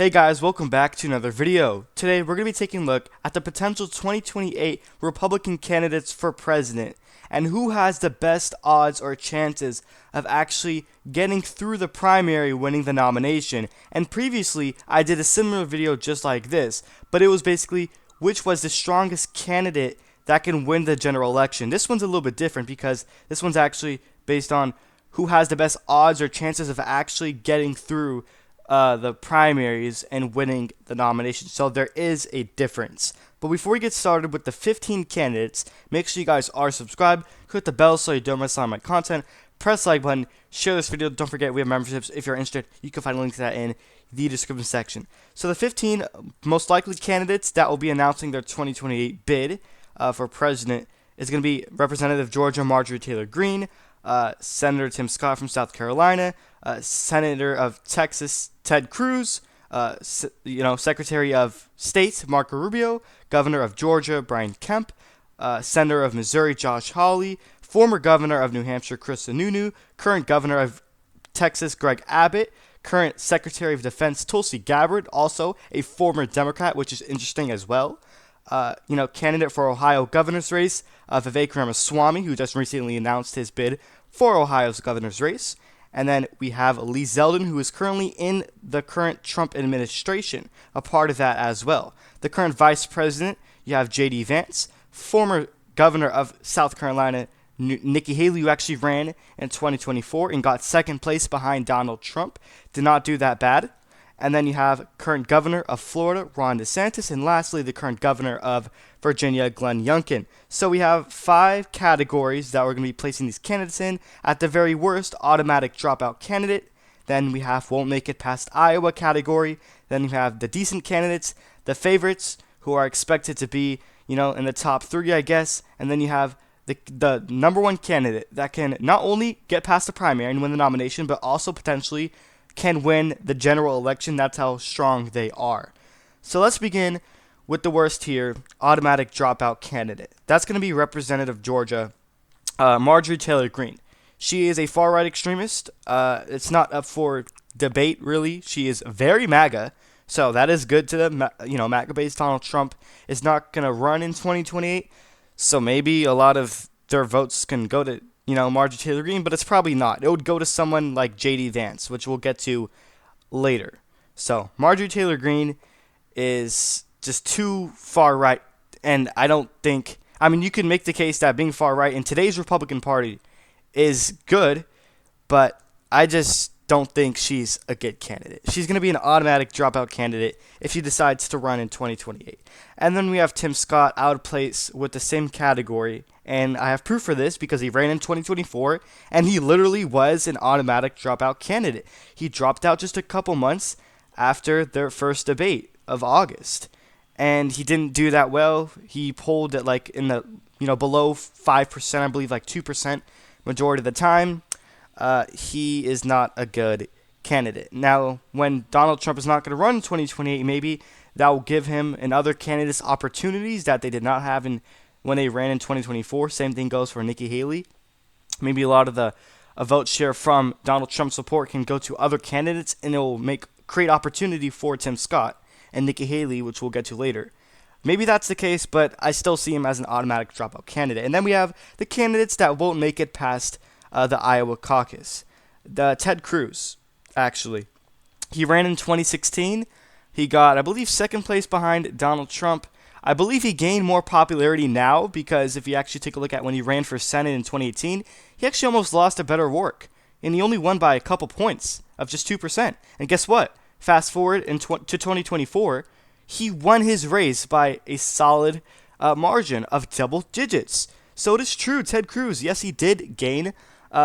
Hey guys, welcome back to another video. Today we're going to be taking a look at the potential 2028 Republican candidates for president and who has the best odds or chances of actually getting through the primary, winning the nomination. And previously I did a similar video just like this, but it was basically which was the strongest candidate that can win the general election. This one's a little bit different because this one's actually based on who has the best odds or chances of actually getting through the primaries and winning the nomination. So there is a difference. But before we get started with the 15 candidates, make sure you guys are subscribed, click the bell so you don't miss out on my content, press the like button, share this video. Don't forget we have memberships. If you're interested, you can find a link to that in the description section. So the 15 most likely candidates that will be announcing their 2028 bid for president is going to be Representative Georgia Marjorie Taylor Greene, Senator Tim Scott from South Carolina, Senator of Texas Ted Cruz, Secretary of State Marco Rubio, Governor of Georgia Brian Kemp, Senator of Missouri Josh Hawley, former Governor of New Hampshire Chris Sununu, current Governor of Texas Greg Abbott, current Secretary of Defense Tulsi Gabbard, also a former Democrat, which is interesting as well. Candidate for Ohio governor's race, Vivek Ramaswamy, who just recently announced his bid for Ohio's governor's race. And then we have Lee Zeldin, who is currently in the current Trump administration, a part of that as well. The current vice president, you have J.D. Vance, former governor of South Carolina, Nikki Haley, who actually ran in 2024 and got second place behind Donald Trump. Did not do that bad. And then you have current governor of Florida, Ron DeSantis, and lastly, the current governor of Virginia, Glenn Youngkin. So we have 5 categories that we're going to be placing these candidates in. At the very worst, automatic dropout candidate. Then we have won't make it past Iowa category. Then you have the decent candidates, the favorites, who are expected to be, in the top 3, I guess. And then you have the number 1 candidate that can not only get past the primary and win the nomination, but also potentially can win the general election. That's how strong they are. So let's begin with the worst here, automatic dropout candidate. That's going to be Representative Georgia, Marjorie Taylor Greene. She is a far-right extremist. It's not up for debate, really. She is very MAGA, so that is good to them. MAGA-based Donald Trump is not going to run in 2028, so maybe a lot of their votes can go to Marjorie Taylor Greene, but it's probably not. It would go to someone like J.D. Vance, which we'll get to later. So Marjorie Taylor Greene is just too far right, and I don't think, you can make the case that being far right in today's Republican Party is good, but I just don't think she's a good candidate. She's going to be an automatic dropout candidate if she decides to run in 2028. And then we have Tim Scott out of place with the same category, and I have proof for this because he ran in 2024, and he literally was an automatic dropout candidate. He dropped out just a couple months after their first debate of August, and he didn't do that well. He polled at in the below 5%, I believe 2% majority of the time. He is not a good candidate. Now, when Donald Trump is not going to run in 2028, maybe that will give him and other candidates opportunities that they did not have when they ran in 2024. Same thing goes for Nikki Haley. Maybe a lot of the vote share from Donald Trump's support can go to other candidates, and it will create opportunity for Tim Scott and Nikki Haley, which we'll get to later. Maybe that's the case, but I still see him as an automatic dropout candidate. And then we have the candidates that won't make it past the Iowa caucus. Ted Cruz, actually. He ran in 2016. He got, I believe, second place behind Donald Trump. I believe he gained more popularity now because if you actually take a look at when he ran for Senate in 2018, he actually almost lost to Beto O'Rourke. And he only won by a couple points of just 2%. And guess what? Fast forward to 2024, he won his race by a solid margin of double digits. So it is true, Ted Cruz, yes, he did gain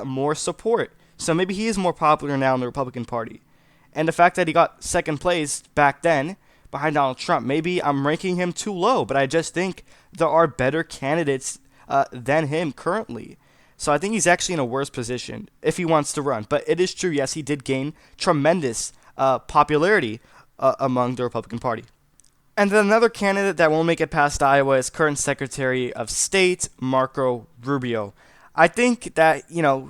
more support. So maybe he is more popular now in the Republican Party. And the fact that he got second place back then behind Donald Trump, maybe I'm ranking him too low, but I just think there are better candidates than him currently. So I think he's actually in a worse position if he wants to run. But it is true, yes, he did gain tremendous popularity among the Republican Party. And then another candidate that won't make it past Iowa is current Secretary of State Marco Rubio. I think that,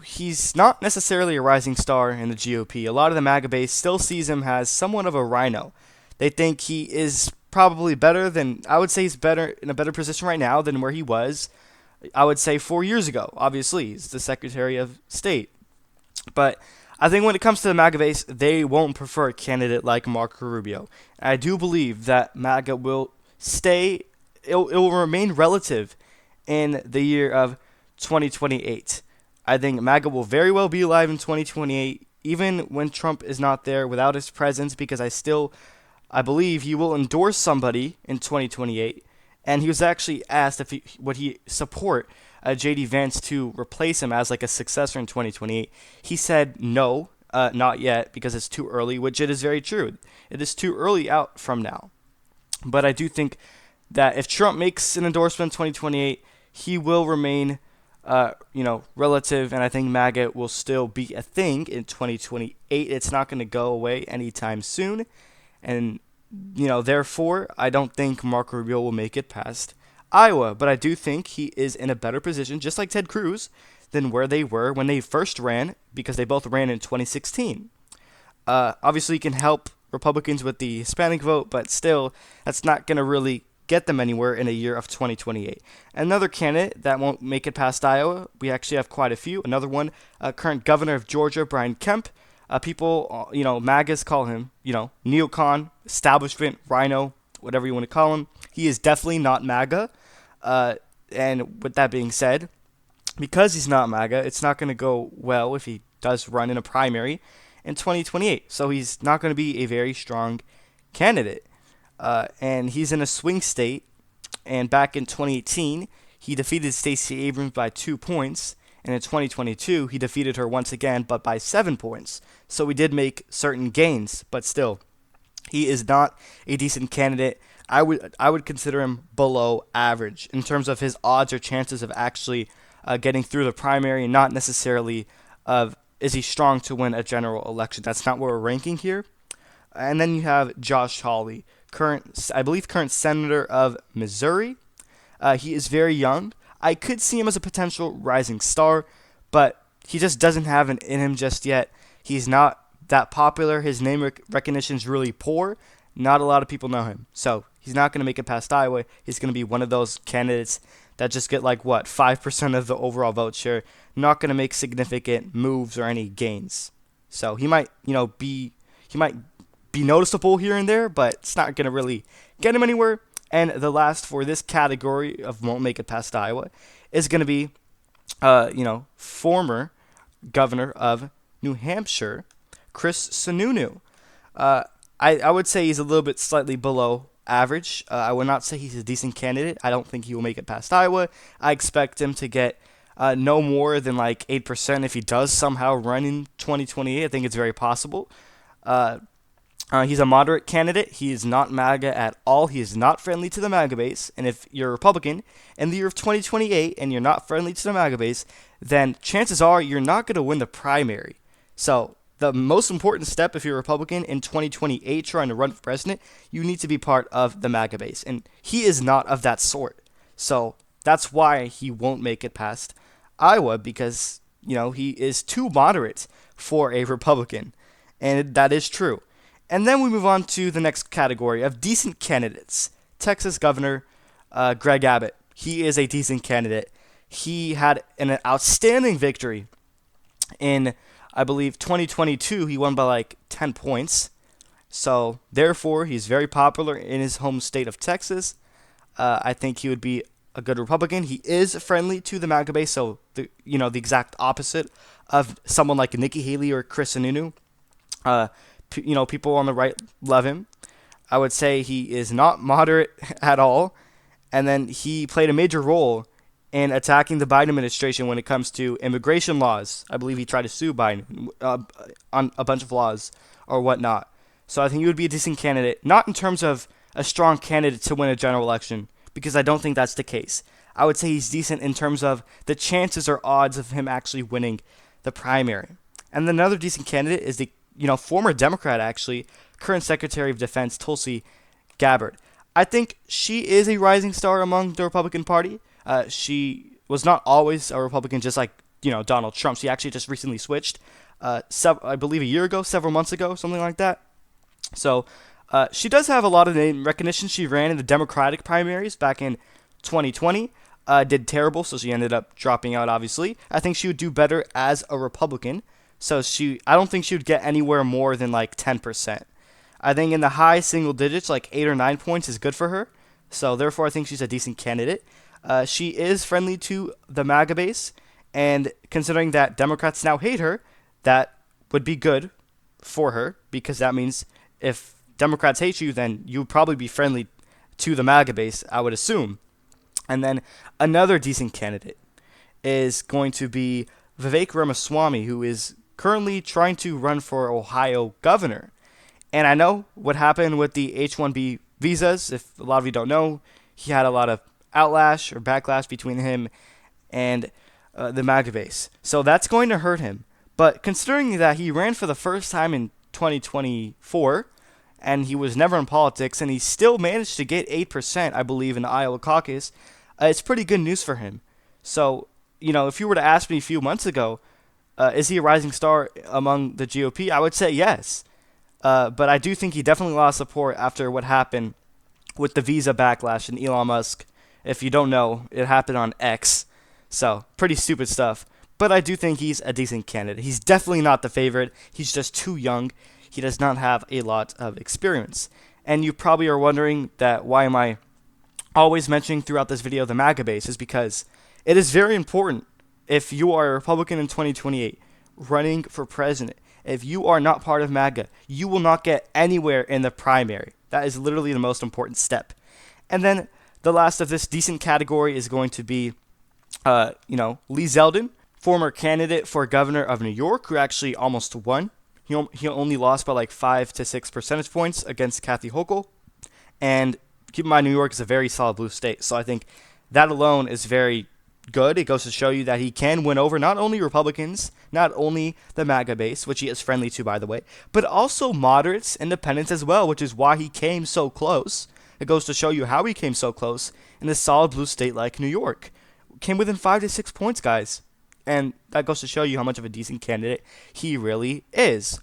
he's not necessarily a rising star in the GOP. A lot of the MAGA base still sees him as somewhat of a rhino. They think he is probably better than, I would say he's better in a better position right now than where he was, I would say 4 years ago. Obviously, he's the Secretary of State. But I think when it comes to the MAGA base, they won't prefer a candidate like Marco Rubio. I do believe that MAGA will it will remain relative in the year of 2028. I think MAGA will very well be alive in 2028, even when Trump is not there without his presence, because I believe he will endorse somebody in 2028. And he was actually asked if would he support J.D. Vance to replace him as like a successor in 2028. He said no, not yet, because it's too early, which it is very true. It is too early out from now. But I do think that if Trump makes an endorsement in 2028, he will remain, relative, and I think MAGA will still be a thing in 2028. It's not going to go away anytime soon, and therefore, I don't think Marco Rubio will make it past Iowa, but I do think he is in a better position, just like Ted Cruz, than where they were when they first ran, because they both ran in 2016. Obviously, he can help Republicans with the Hispanic vote, but still, that's not going to really get them anywhere in a year of 2028. Another candidate that won't make it past Iowa, we actually have quite a few. Another one, current governor of Georgia, Brian Kemp. People, MAGAs call him, neocon, establishment, rhino, whatever you want to call him. He is definitely not MAGA. And with that being said, because he's not MAGA, it's not going to go well if he does run in a primary in 2028. So he's not going to be a very strong candidate. And he's in a swing state. And back in 2018, he defeated Stacey Abrams by 2 points. And in 2022, he defeated her once again, but by 7 points. So he did make certain gains, but still, he is not a decent candidate. I would consider him below average in terms of his odds or chances of actually getting through the primary, and not necessarily of is he strong to win a general election. That's not what we're ranking here. And then you have Josh Hawley, current senator of Missouri. He is very young. I could see him as a potential rising star, but he just doesn't have it in him just yet. He's not that popular. His name recognition is really poor. Not a lot of people know him. So he's not going to make it past Iowa. He's going to be one of those candidates that just get 5% of the overall vote share. Not going to make significant moves or any gains. So he might be noticeable here and there, but it's not going to really get him anywhere. And the last for this category of won't make it past Iowa is going to be, former governor of New Hampshire, Chris Sununu. I would say he's a little bit slightly below average. I would not say he's a decent candidate. I don't think he will make it past Iowa. I expect him to get no more than 8% if he does somehow run in 2028. I think it's very possible. He's a moderate candidate. He is not MAGA at all. He is not friendly to the MAGA base. And if you're a Republican in the year of 2028 and you're not friendly to the MAGA base, then chances are you're not going to win the primary. So the most important step if you're a Republican in 2028 trying to run for president, you need to be part of the MAGA base. And he is not of that sort. So that's why he won't make it past Iowa, because, he is too moderate for a Republican. And that is true. And then we move on to the next category of decent candidates. Texas Governor Greg Abbott. He is a decent candidate. He had an outstanding victory in, I believe, 2022. He won by 10 points. So, therefore, he's very popular in his home state of Texas. I think he would be a good Republican. He is friendly to the MAGA base, so the exact opposite of someone like Nikki Haley or Chris Sununu. People on the right love him. I would say he is not moderate at all. And then he played a major role in attacking the Biden administration when it comes to immigration laws. I believe he tried to sue Biden on a bunch of laws or whatnot. So I think he would be a decent candidate, not in terms of a strong candidate to win a general election, because I don't think that's the case. I would say he's decent in terms of the chances or odds of him actually winning the primary. And then another decent candidate is the former Democrat, actually, current Secretary of Defense, Tulsi Gabbard. I think she is a rising star among the Republican Party. She was not always a Republican, just like, Donald Trump. She actually just recently switched, I believe a year ago, several months ago, something like that. So She does have a lot of name recognition. She ran in the Democratic primaries back in 2020. Did terrible, so she ended up dropping out, obviously. I think she would do better as a Republican. I don't think she would get anywhere more than like 10%. I think in the high single digits, like 8 or 9 points, is good for her. So therefore, I think she's a decent candidate. She is friendly to the MAGA base, and considering that Democrats now hate her, that would be good for her, because that means if Democrats hate you, then you would probably be friendly to the MAGA base, I would assume. And then another decent candidate is going to be Vivek Ramaswamy, who is currently trying to run for Ohio governor. And I know what happened with the H-1B visas. If a lot of you don't know, he had a lot of backlash between him and the MAGA base. So that's going to hurt him. But considering that he ran for the first time in 2024, and he was never in politics, and he still managed to get 8%, I believe, in the Iowa caucus, it's pretty good news for him. So, if you were to ask me a few months ago, is he a rising star among the GOP? I would say yes. But I do think he definitely lost support after what happened with the visa backlash and Elon Musk. If you don't know, it happened on X. So, pretty stupid stuff. But I do think he's a decent candidate. He's definitely not the favorite. He's just too young. He does not have a lot of experience. And you probably are wondering that why am I always mentioning throughout this video the MAGA base, is because it is very important if you are a Republican in 2028 running for president. If you are not part of MAGA, you will not get anywhere in the primary. That is literally the most important step. And then the last of this decent category is going to be, Lee Zeldin, former candidate for governor of New York, who actually almost won. He only lost by like 5 to 6 percentage points against Kathy Hochul. And keep in mind, New York is a very solid blue state. So I think that alone is very good. It goes to show you that he can win over not only Republicans, not only the MAGA base, which he is friendly to, by the way, but also moderates, independents as well, which is why he came so close. It goes to show you how he came so close in a solid blue state like New York. Came within 5 to 6 points, guys. And that goes to show you how much of a decent candidate he really is.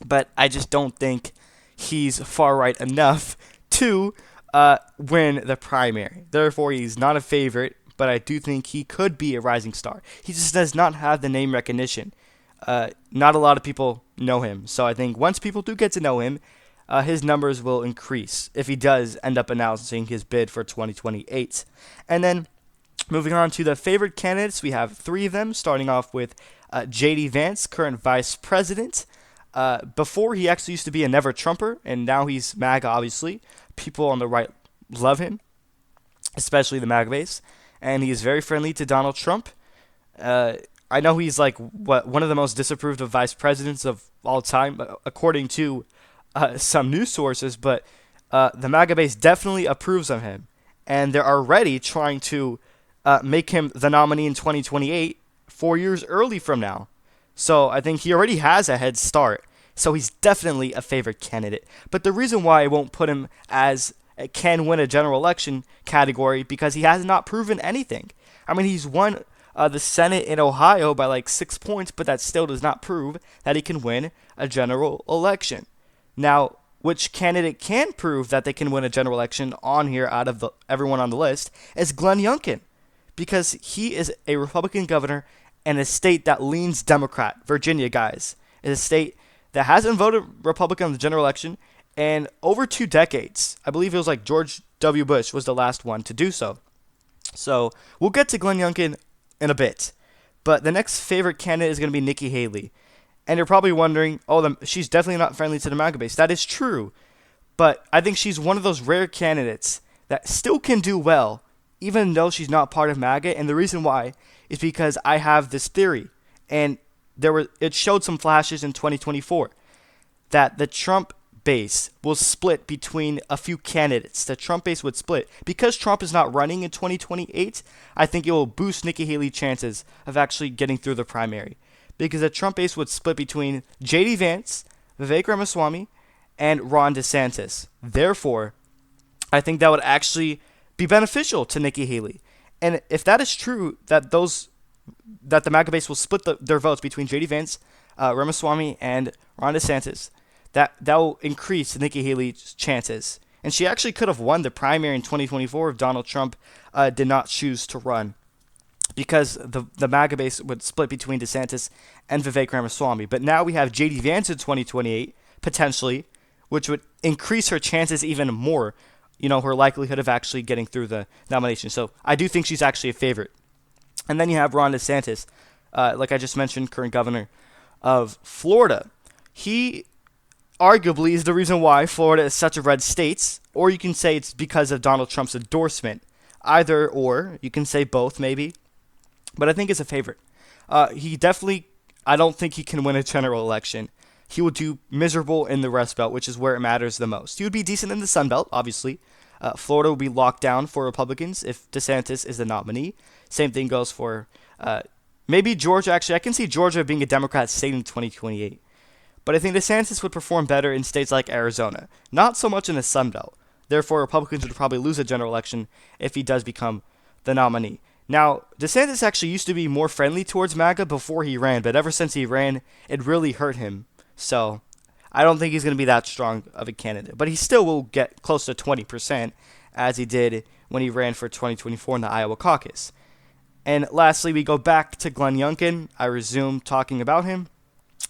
But I just don't think he's far right enough to win the primary. Therefore, he's not a favorite, but I do think he could be a rising star. He just does not have the name recognition. Not a lot of people know him. So I think once people do get to know him, his numbers will increase if he does end up announcing his bid for 2028. And then moving on to the favorite candidates, we have 3 of them, starting off with J.D. Vance, current vice president. Before, he actually used to be a never Trumper, and now he's MAGA, obviously. People on the right love him, especially the MAGA base, and he is very friendly to Donald Trump. I know he's like one of the most disapproved of vice presidents of all time, according to some news sources, but the MAGA base definitely approves of him, and they're already trying to make him the nominee in 2028, 4 years early from now. So I think he already has a head start. So he's definitely a favorite candidate. But the reason why I won't put him as a can win a general election category, because he has not proven anything. I mean, he's won the Senate in Ohio by like 6 points, but that still does not prove that he can win a general election. Now, which candidate can prove that they can win a general election on here out of everyone on the list is Glenn Youngkin, because he is a Republican governor in a state that leans Democrat. Virginia, guys, is a state that hasn't voted Republican in the general election in over 2 decades. I believe it was like George W. Bush was the last one to do so. So we'll get to Glenn Youngkin in a bit. But the next favorite candidate is going to be Nikki Haley. And you're probably wondering, she's definitely not friendly to the MAGA base. That is true. But I think she's one of those rare candidates that still can do well, even though she's not part of MAGA. And the reason why is because I have this theory. And it showed some flashes in 2024 that the Trump base will split between a few candidates. The Trump base would split. Because Trump is not running in 2028, I think it will boost Nikki Haley's chances of actually getting through the primary. Because the Trump base would split between J.D. Vance, Vivek Ramaswamy, and Ron DeSantis. Therefore, I think that would actually be beneficial to Nikki Haley. And if that is true, that the MAGA base will split their votes between J.D. Vance, Ramaswamy, and Ron DeSantis, that will increase Nikki Haley's chances. And she actually could have won the primary in 2024 if Donald Trump did not choose to run, because the MAGA base would split between DeSantis and Vivek Ramaswamy. But now we have JD Vance in 2028, potentially, which would increase her chances even more, her likelihood of actually getting through the nomination. So I do think she's actually a favorite. And then you have Ron DeSantis, like I just mentioned, current governor of Florida. He arguably is the reason why Florida is such a red state, or you can say it's because of Donald Trump's endorsement. Either or, you can say both maybe, but I think it's a favorite. I don't think he can win a general election. He will do miserable in the Rust Belt, which is where it matters the most. He would be decent in the Sun Belt, obviously. Florida will be locked down for Republicans if DeSantis is the nominee. Same thing goes for maybe Georgia. Actually, I can see Georgia being a Democrat state in 2028. But I think DeSantis would perform better in states like Arizona, not so much in the Sun Belt. Therefore, Republicans would probably lose a general election if he does become the nominee. Now, DeSantis actually used to be more friendly towards MAGA before he ran, but ever since he ran, it really hurt him. So I don't think he's going to be that strong of a candidate. But he still will get close to 20%, as he did when he ran for 2024 in the Iowa caucus. And lastly, we go back to Glenn Youngkin. I resume talking about him.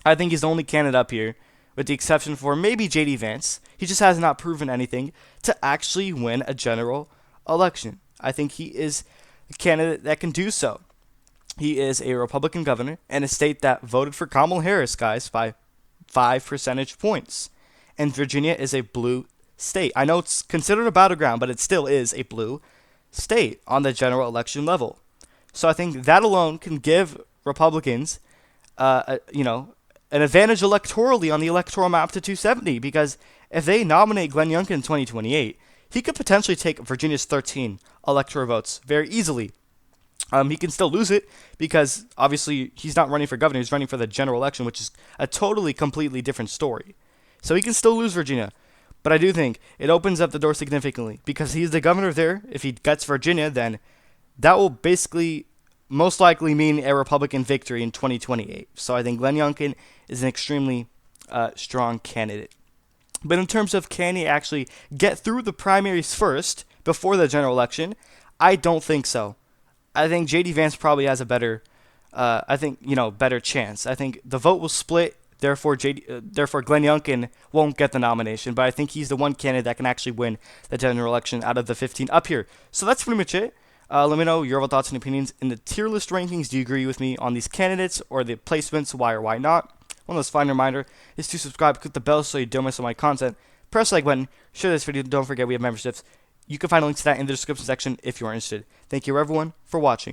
I think he's the only candidate up here, with the exception for maybe JD Vance. He just has not proven anything to actually win a general election. I think he is a candidate that can do so. He is a Republican governor in a state that voted for Kamala Harris, guys, by 5 percentage points. And Virginia is a blue state. I know it's considered a battleground, but it still is a blue state on the general election level. So I think that alone can give Republicans, an advantage electorally on the electoral map to 270, because if they nominate Glenn Youngkin in 2028, he could potentially take Virginia's 13 electoral votes very easily. He can still lose it because obviously he's not running for governor, he's running for the general election, which is a completely different story. So he can still lose Virginia. But I do think it opens up the door significantly because he's the governor there. If he gets Virginia, then that will basically most likely mean a Republican victory in 2028. So I think Glenn Youngkin is an extremely strong candidate. But in terms of can he actually get through the primaries first before the general election, I don't think so. I think JD Vance probably has a better chance. I think the vote will split. Therefore, Glenn Youngkin won't get the nomination. But I think he's the one candidate that can actually win the general election out of the 15 up here. So that's pretty much it. Let me know your overall thoughts and opinions in the tier list rankings. Do you agree with me on these candidates or the placements? Why or why not? One last final reminder is to subscribe, click the bell so you don't miss all my content. Press the like button, share this video. Don't forget we have memberships. You can find links to that in the description section if you are interested. Thank you everyone for watching.